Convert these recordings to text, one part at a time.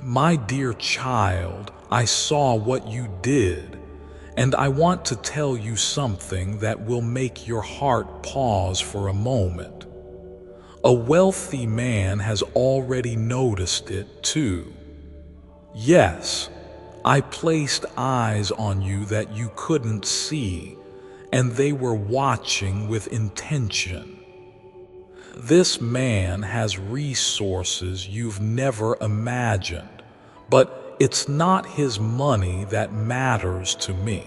My dear child, I saw what you did, and I want to tell you something that will make your heart pause for a moment. A wealthy man has already noticed it too. Yes, I placed eyes on you that you couldn't see, and they were watching with intention. This man has resources you've never imagined, but it's not his money that matters to me.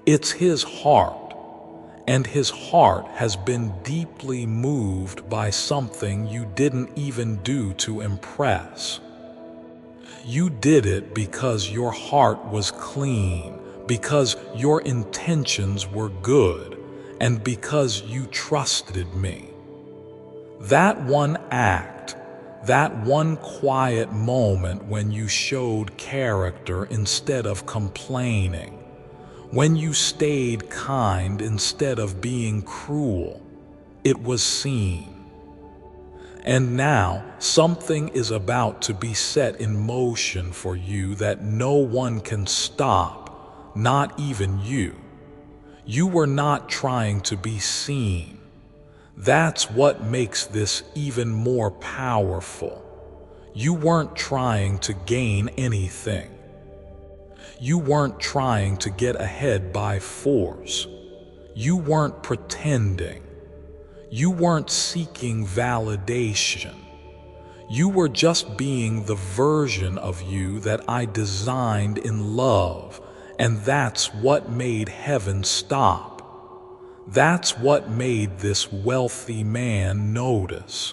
It's his heart, and his heart has been deeply moved by something you didn't even do to impress. You did it because your heart was clean, because your intentions were good, and because you trusted me. That one act, that one quiet moment when you showed character instead of complaining, when you stayed kind instead of being cruel, it was seen. And now something is about to be set in motion for you that no one can stop, not even you. You were not trying to be seen. That's what makes this even more powerful. You weren't trying to gain anything. You weren't trying to get ahead by force. You weren't pretending. You weren't seeking validation. You were just being the version of you that I designed in love, and that's what made heaven stop. That's what made this wealthy man notice.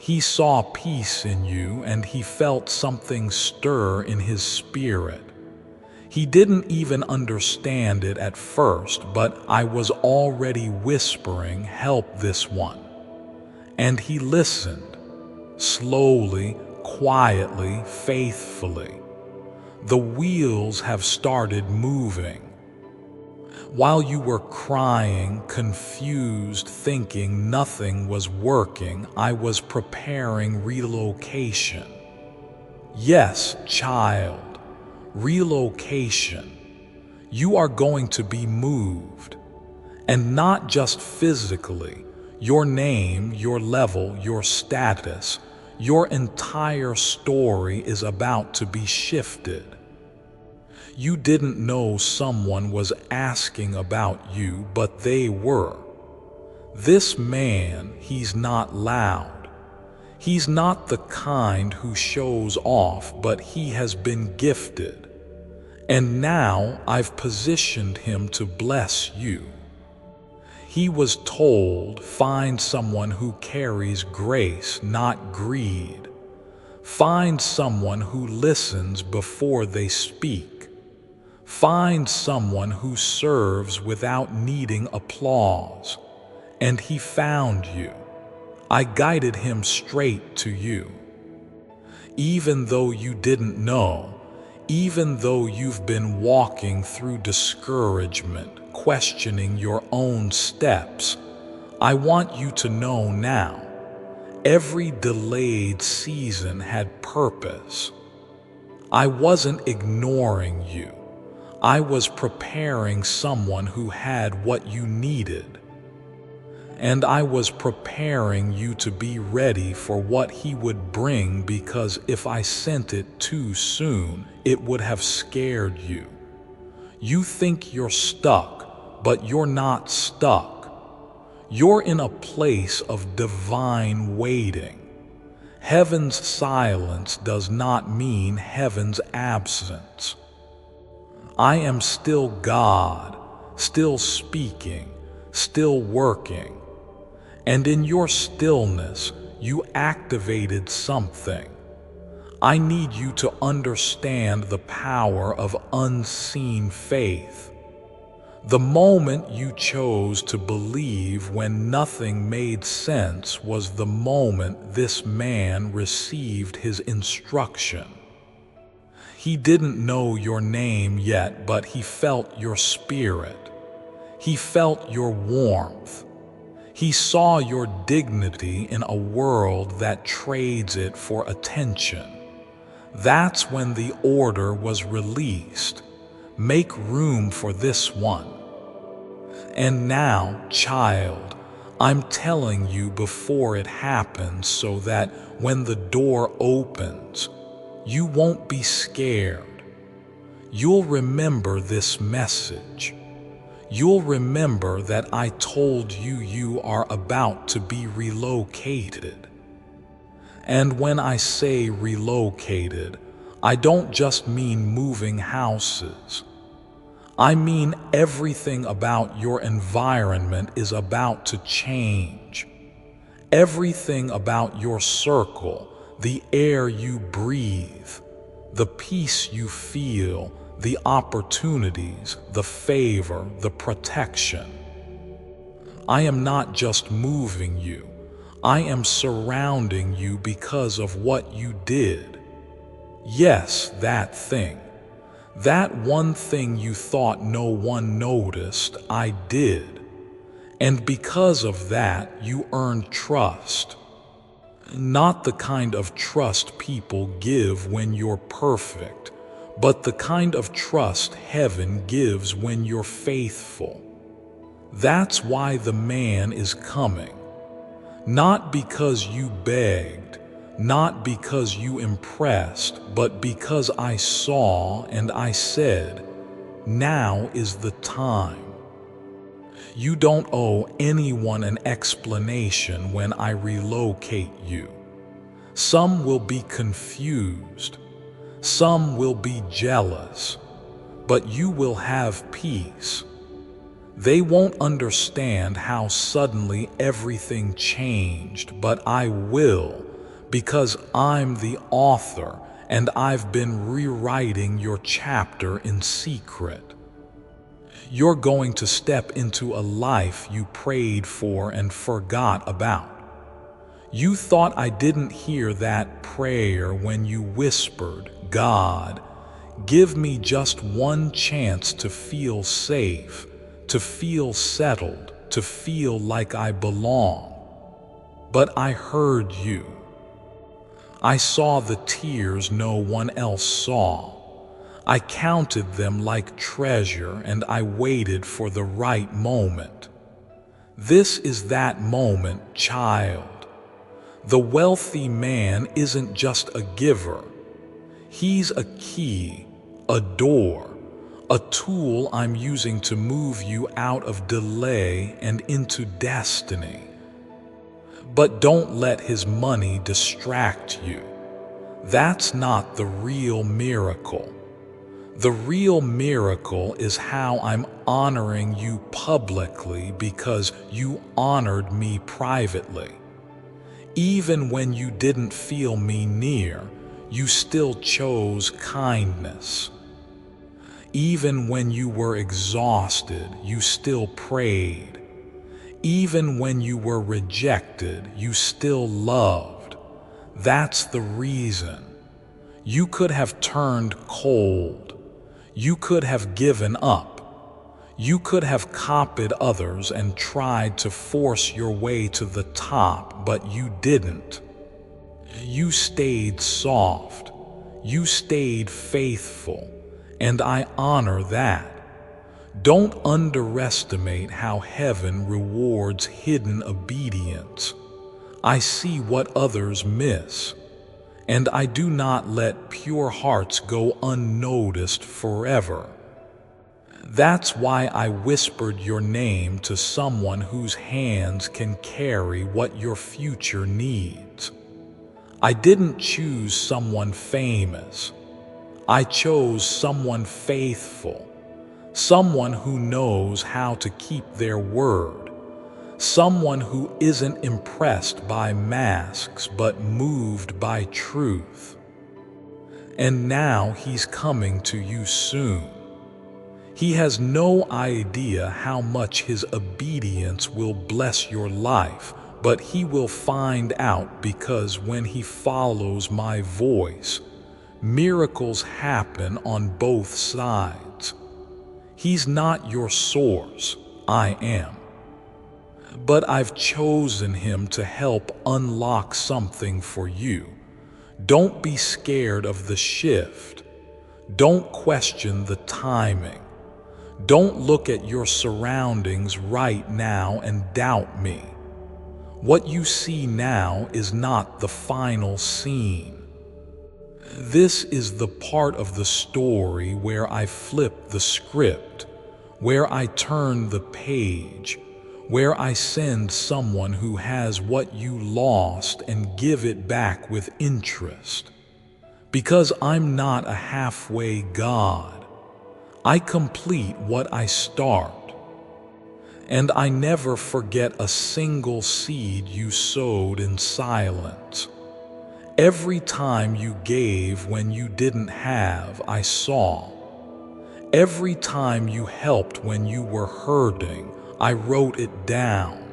He saw peace in you, and he felt something stir in his spirit. He didn't even understand it at first, but I was already whispering, "Help this one." And he listened, slowly, quietly, faithfully. The wheels have started moving. While you were crying, confused, thinking nothing was working, I was preparing relocation. Yes, child. Relocation. You are going to be moved. And not just physically. Your name, your level, your status, your entire story is about to be shifted. You didn't know someone was asking about you, but they were. This man, he's not loud. He's not the kind who shows off, but he has been gifted. And now I've positioned him to bless you. He was told, find someone who carries grace, not greed. Find someone who listens before they speak. Find someone who serves without needing applause. And he found you. I guided him straight to you. Even though you didn't know, even though you've been walking through discouragement, questioning your own steps, I want you to know now, every delayed season had purpose. I wasn't ignoring you. I was preparing someone who had what you needed. And I was preparing you to be ready for what he would bring, because if I sent it too soon, it would have scared you. You think you're stuck, but you're not stuck. You're in a place of divine waiting. Heaven's silence does not mean heaven's absence. I am still God, still speaking, still working. And in your stillness, you activated something. I need you to understand the power of unseen faith. The moment you chose to believe when nothing made sense was the moment this man received his instruction. He didn't know your name yet, but he felt your spirit. He felt your warmth. He saw your dignity in a world that trades it for attention. That's when the order was released. Make room for this one. And now, child, I'm telling you before it happens so that when the door opens, you won't be scared. You'll remember this message. You'll remember that I told you you are about to be relocated. And when I say relocated, I don't just mean moving houses. I mean everything about your environment is about to change. Everything about your circle, the air you breathe, the peace you feel, the opportunities, the favor, the protection. I am not just moving you. I am surrounding you because of what you did. Yes, that thing. That one thing you thought no one noticed, I did. And because of that, you earned trust. Not the kind of trust people give when you're perfect, but the kind of trust heaven gives when you're faithful. That's why the man is coming. Not because you begged, not because you impressed, but because I saw and I said, now is the time. You don't owe anyone an explanation when I relocate you. Some will be confused. Some will be jealous. But you will have peace. They won't understand how suddenly everything changed, but I will, because I'm the author and I've been rewriting your chapter in secret. You're going to step into a life you prayed for and forgot about. You thought I didn't hear that prayer when you whispered, God, give me just one chance to feel safe, to feel settled, to feel like I belong. But I heard you. I saw the tears no one else saw. I counted them like treasure and I waited for the right moment. This is that moment, child. The wealthy man isn't just a giver. He's a key, a door, a tool I'm using to move you out of delay and into destiny. But don't let his money distract you. That's not the real miracle. The real miracle is how I'm honoring you publicly because you honored me privately. Even when you didn't feel me near, you still chose kindness. Even when you were exhausted, you still prayed. Even when you were rejected, you still loved. That's the reason. You could have turned cold. You could have given up. You could have copied others and tried to force your way to the top, but you didn't. You stayed soft. You stayed faithful, and I honor that. Don't underestimate how heaven rewards hidden obedience. I see what others miss. And I do not let pure hearts go unnoticed forever. That's why I whispered your name to someone whose hands can carry what your future needs. I didn't choose someone famous. I chose someone faithful, someone who knows how to keep their word. Someone who isn't impressed by masks but moved by truth. And now he's coming to you soon. He has no idea how much his obedience will bless your life, but he will find out because when he follows my voice, miracles happen on both sides. He's not your source, I am. But I've chosen him to help unlock something for you. Don't be scared of the shift. Don't question the timing. Don't look at your surroundings right now and doubt me. What you see now is not the final scene. This is the part of the story where I flip the script, where I turn the page, where I send someone who has what you lost and give it back with interest. Because I'm not a halfway God. I complete what I start. And I never forget a single seed you sowed in silence. Every time you gave when you didn't have, I saw. Every time you helped when you were hurting, I wrote it down.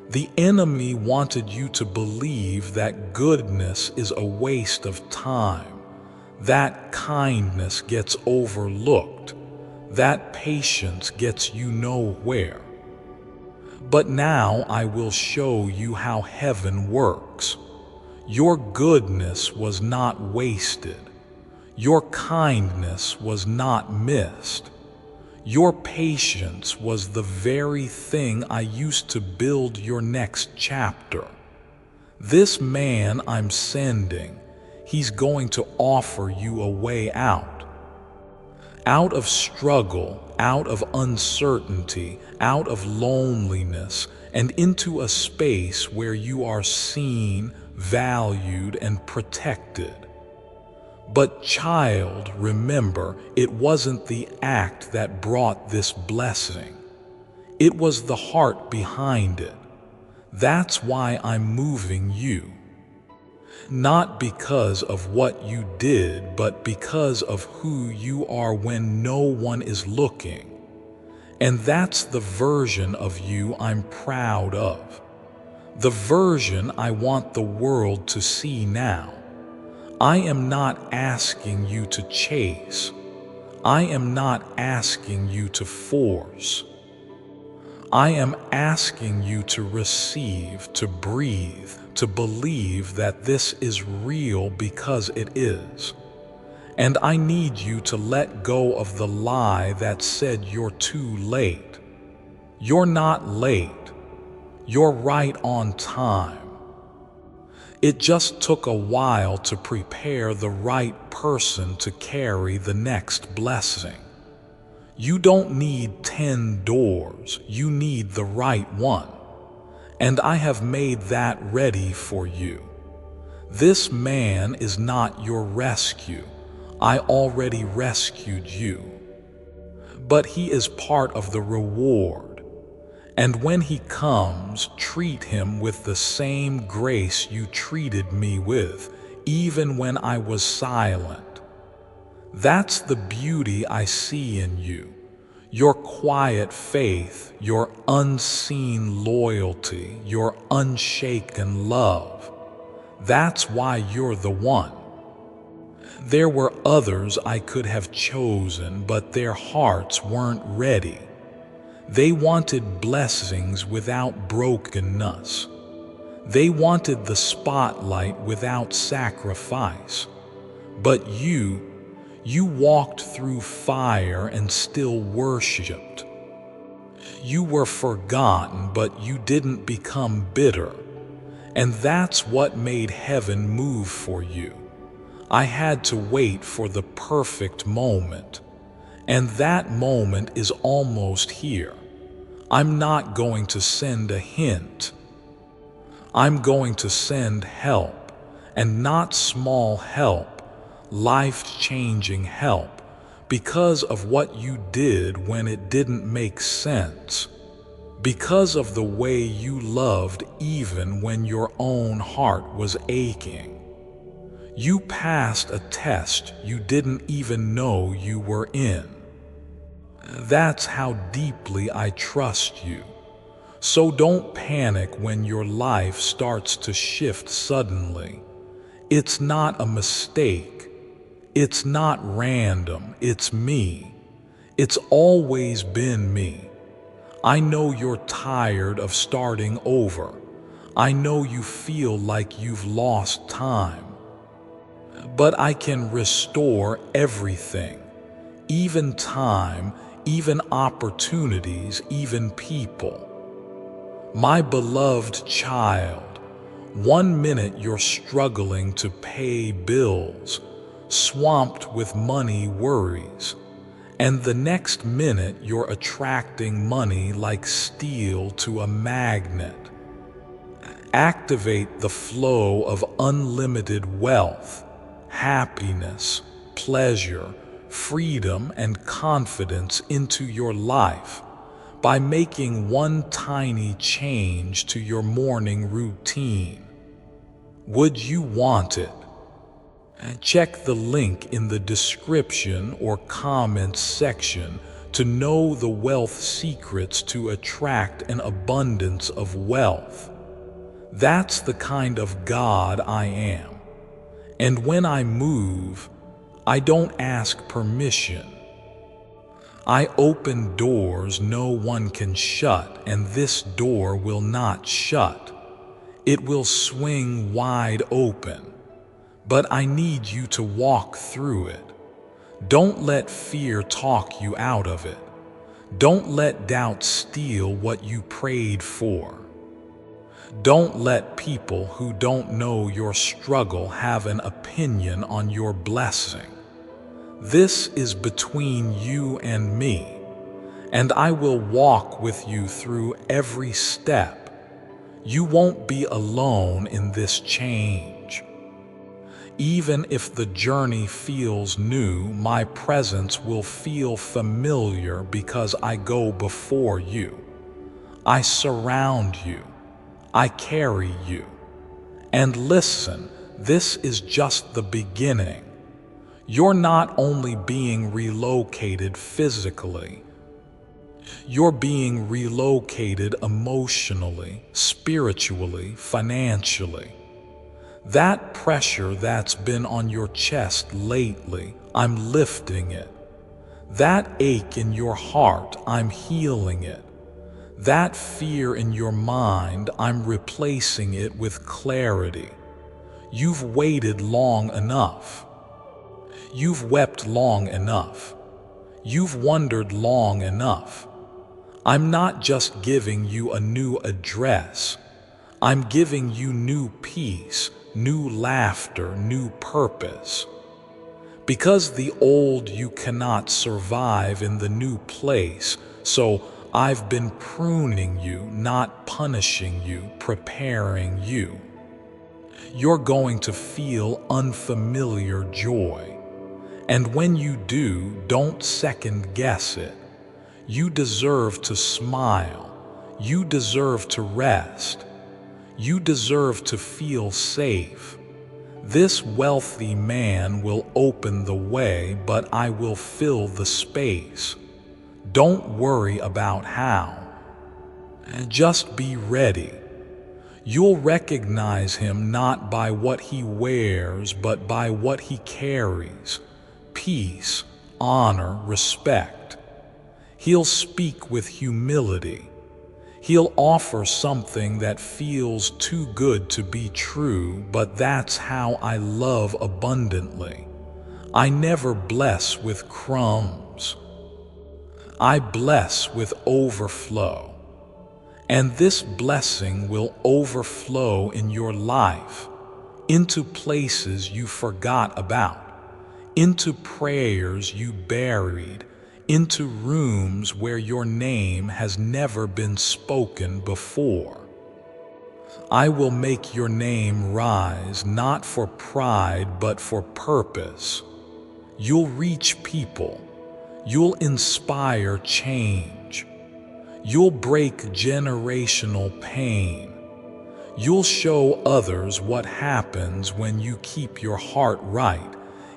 The enemy wanted you to believe that goodness is a waste of time, that kindness gets overlooked, that patience gets you nowhere. But now I will show you how heaven works. Your goodness was not wasted. Your kindness was not missed. Your patience was the very thing I used to build your next chapter. This man I'm sending, he's going to offer you a way out. Out of struggle, out of uncertainty, out of loneliness, and into a space where you are seen, valued, and protected. But child, remember, it wasn't the act that brought this blessing. It was the heart behind it. That's why I'm moving you. Not because of what you did, but because of who you are when no one is looking. And that's the version of you I'm proud of. The version I want the world to see now. I am not asking you to chase. I am not asking you to force. I am asking you to receive, to breathe, to believe that this is real because it is. And I need you to let go of the lie that said you're too late. You're not late. You're right on time. It just took a while to prepare the right person to carry the next blessing. You don't need 10 doors, you need the right one. And I have made that ready for you. This man is not your rescue. I already rescued you. But he is part of the reward. And when he comes, treat him with the same grace you treated me with, even when I was silent. That's the beauty I see in you. Your quiet faith, your unseen loyalty, your unshaken love. That's why you're the one. There were others I could have chosen, but their hearts weren't ready. They wanted blessings without brokenness. They wanted the spotlight without sacrifice. But you walked through fire and still worshiped. You were forgotten, but you didn't become bitter. And that's what made heaven move for you. I had to wait for the perfect moment. And that moment is almost here. I'm not going to send a hint. I'm going to send help, and not small help, life-changing help, because of what you did when it didn't make sense, because of the way you loved even when your own heart was aching. You passed a test you didn't even know you were in. That's how deeply I trust you. So don't panic when your life starts to shift suddenly. It's not a mistake. It's not random. It's me. It's always been me. I know you're tired of starting over. I know you feel like you've lost time. but I can restore everything, even time, even opportunities, even people. My beloved child, 1 minute you're struggling to pay bills, swamped with money worries, and the next minute you're attracting money like steel to a magnet. Activate the flow of unlimited wealth, happiness, pleasure, freedom, and confidence into your life by making one tiny change to your morning routine. Would you want it? Check the link in the description or comments section to know the wealth secrets to attract an abundance of wealth. That's the kind of God I am. And when I move, I don't ask permission. I open doors no one can shut, and this door will not shut. It will swing wide open. But I need you to walk through it. Don't let fear talk you out of it. Don't let doubt steal what you prayed for. Don't let people who don't know your struggle have an opinion on your blessing. This is between you and me, and I will walk with you through every step. You won't be alone in this change. Even if the journey feels new, my presence will feel familiar because I go before you. I surround you. I carry you. And listen, this is just the beginning. You're not only being relocated physically, you're being relocated emotionally, spiritually, financially. That pressure that's been on your chest lately, I'm lifting it. That ache in your heart, I'm healing it. That fear in your mind, I'm replacing it with clarity. You've waited long enough. You've wept long enough. You've wondered long enough. I'm not just giving you a new address. I'm giving you new peace, new laughter, new purpose. Because the old you cannot survive in the new place, so I've been pruning you, not punishing you, preparing you. You're going to feel unfamiliar joy. And when you do, don't second guess it. You deserve to smile. You deserve to rest. You deserve to feel safe. This wealthy man will open the way, but I will fill the space. Don't worry about how. Just be ready. You'll recognize him not by what he wears, but by what he carries. Peace, honor, respect. He'll speak with humility. He'll offer something that feels too good to be true, but that's how I love abundantly. I never bless with crumbs. I bless with overflow. And this blessing will overflow in your life, into places you forgot about, into prayers you buried, into rooms where your name has never been spoken before. I will make your name rise not for pride but for purpose. You'll reach people. You'll inspire change. You'll break generational pain. You'll show others what happens when you keep your heart right,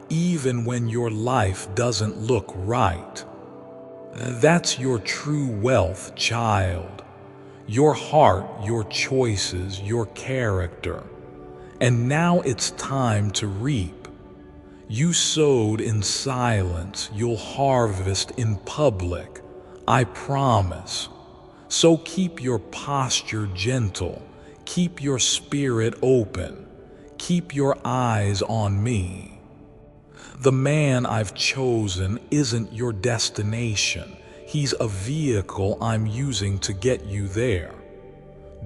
even when your life doesn't look right. That's your true wealth, child. Your heart, your choices, your character. And now it's time to reap. You sowed in silence, you'll harvest in public. I promise. So keep your posture gentle. Keep your spirit open. Keep your eyes on me. The man I've chosen isn't your destination. He's a vehicle I'm using to get you there.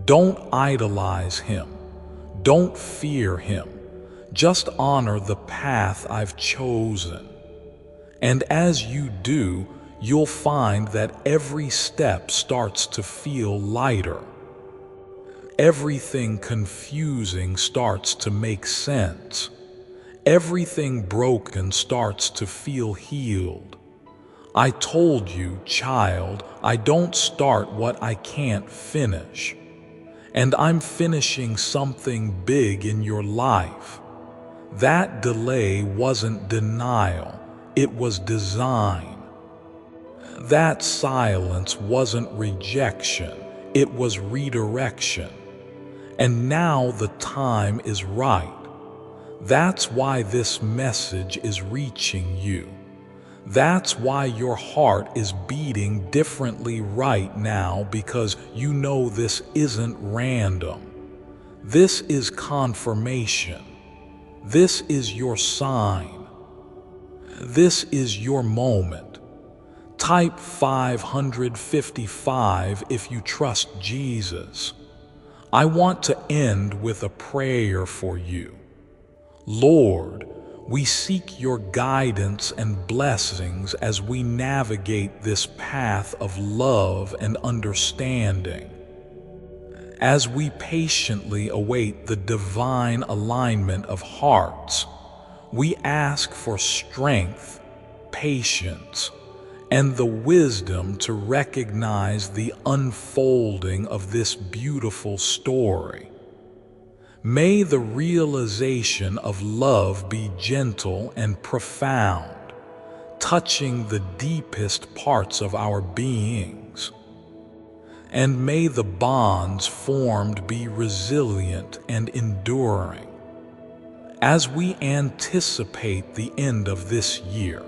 Don't idolize him. Don't fear him. Just honor the path I've chosen. And as you do, you'll find that every step starts to feel lighter. Everything confusing starts to make sense. Everything broken starts to feel healed. I told you, child, I don't start what I can't finish. And I'm finishing something big in your life. That delay wasn't denial, it was design. That silence wasn't rejection, it was redirection. And now the time is right. That's why this message is reaching you. That's why your heart is beating differently right now, because you know this isn't random. This is confirmation. This is your sign. This is your moment. Type 555 if you trust Jesus. I want to end with a prayer for you. Lord, we seek your guidance and blessings as we navigate this path of love and understanding. As we patiently await the divine alignment of hearts, we ask for strength, patience, and the wisdom to recognize the unfolding of this beautiful story. May the realization of love be gentle and profound, touching the deepest parts of our beings. And may the bonds formed be resilient and enduring. As we anticipate the end of this year,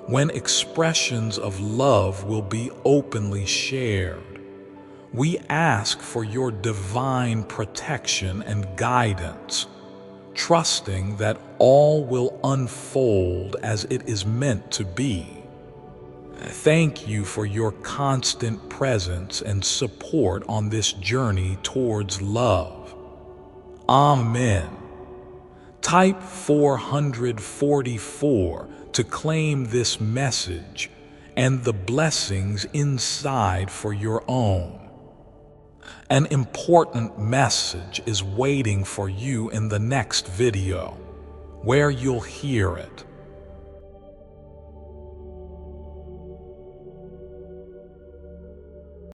when expressions of love will be openly shared, we ask for your divine protection and guidance, trusting that all will unfold as it is meant to be. Thank you for your constant presence and support on this journey towards love. Amen. Type 444 to claim this message and the blessings inside for your own. An important message is waiting for you in the next video, where you'll hear it.